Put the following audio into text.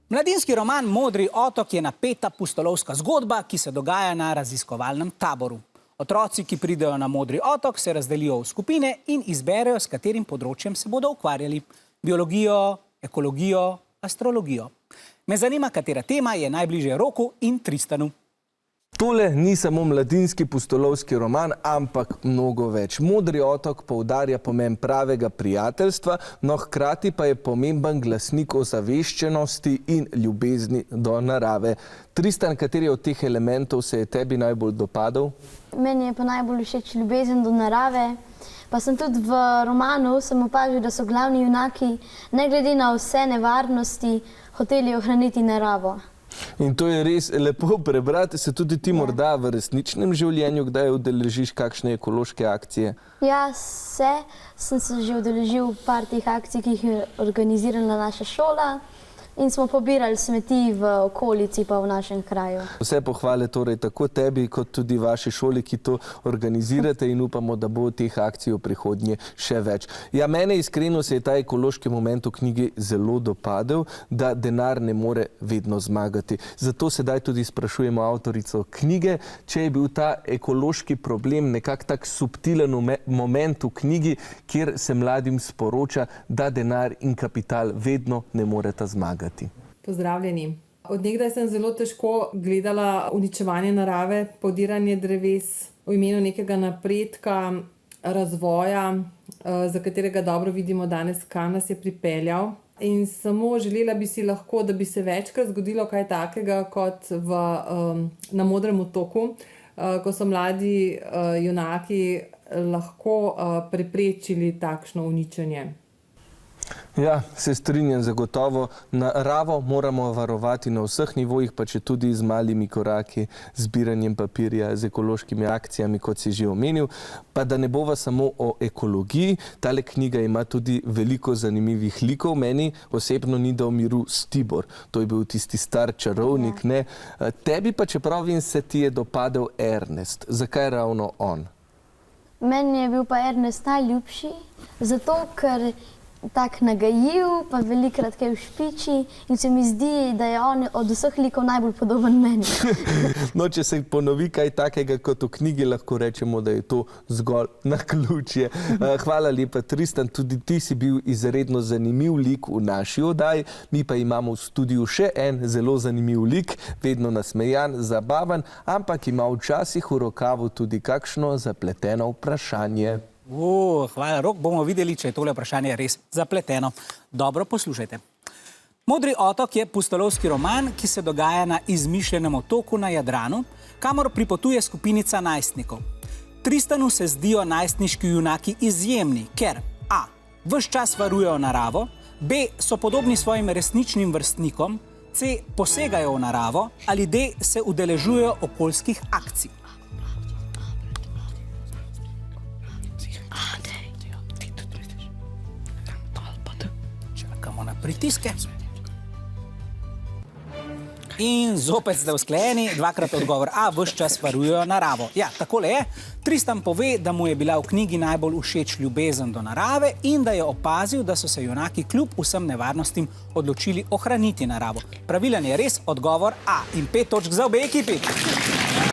Mladinski roman Modri otok je napeta pustolovska zgodba, ki se dogaja na raziskovalnem taboru. Otroci, ki pridejo na Modri otok, se razdelijo v skupine in izberejo, s katerim področjem se bodo ukvarjali. Biologijo, ekologijo, astrologijo. Me zanima, katera tema je najbližje Roku in Tristanu. Tole ni samo mladinski pustolovski roman, ampak mnogo več. Modri otok poudarja pomen pravega prijateljstva, no hkrati pa je pomemben glasnik ozaveščenosti in ljubezni do narave. Tristan, kateri od teh elementov se je tebi najbolj dopadal? Meni je pa najbolj všeč ljubezen do narave. Pa sem tudi v romanu opazil, da so glavni junaki, ne glede na vse nevarnosti, hoteli ohraniti naravo. In to je res lepo prebrati. Se tudi ti morda v resničnem življenju kdaj udeležiš kakšne ekološke akcije? Ja, sem se že udeležil par teh akcij, ki jih je organizirala naša šola. In smo pobirali smeti v okolici pa v našem kraju. Vse pohvale torej tako tebi, kot tudi vaši šoli, ki to organizirate in upamo, da bo teh akcij v prihodnje še več. Ja, mene iskreno se je ta ekološki moment v knjigi zelo dopadel, da denar ne more vedno zmagati. Zato sedaj tudi sprašujemo avtorico knjige, če je bil ta ekološki problem nekako tak subtilen moment v knjigi, kjer se mladim sporoča, da denar in kapital vedno ne moreta zmagati. Pozdravljeni. Od nekdaj sem zelo težko gledala uničevanje narave, podiranje dreves v imenu nekega napredka, razvoja, za katerega dobro vidimo danes, kam nas je pripeljal. In samo želela bi si lahko, da bi se večkrat zgodilo kaj takega kot na Modrem otoku, ko so mladi junaki lahko preprečili takšno uničenje. Ja, se strinjam zagotovo. Naravo moramo varovati na vseh nivojih, pa če tudi z malimi koraki, zbiranjem papirja, z ekološkimi akcijami, kot si že omenil. Pa da ne bova samo o ekologiji, tale knjiga ima tudi veliko zanimivih likov. Meni osebno ni dal miru Stibor. To je bil tisti star čarovnik, ne? Tebi pa, čeprav vem, se ti je dopadel Ernest. Zakaj ravno on? Meni je bil pa Ernest najljubši, zato ker tak nagajiv, pa velikrat kaj v špiči in se mi zdi, da je on od vseh likov najbolj podoben meni. No, če se ponovi kaj takega kot v knjigi, lahko rečemo, da je to zgolj naključje. Hvala lepa, Tristan, tudi ti si bil izredno zanimiv lik v naši oddaji. Mi pa imamo v studiu še en zelo zanimiv lik, vedno nasmejan, zabaven, ampak ima včasih v rokavu tudi kakšno zapleteno vprašanje. Hvala, Rok. Bomo videli, če je tole vprašanje res zapleteno. Dobro, poslušajte. Modri otok je pustolovski roman, ki se dogaja na izmišljenem otoku na Jadranu, kamor pripotuje skupinica najstnikov. Tristanu se zdijo najstniški junaki izjemni, ker a. ves čas varujejo naravo, b. so podobni svojim resničnim vrstnikom, c. posegajo v naravo ali d. se udeležujejo okoljskih akcij. Čakamo na pritiske. In zopet ste usklajeni, dvakrat odgovor A, ves čas varujejo naravo. Ja, takole je. Tristan pove, da mu je bila v knjigi najbolj všeč ljubezen do narave in da je opazil, da so se junaki kljub vsem nevarnostim odločili ohraniti naravo. Pravilen je res odgovor A in 5 točk za obe ekipi.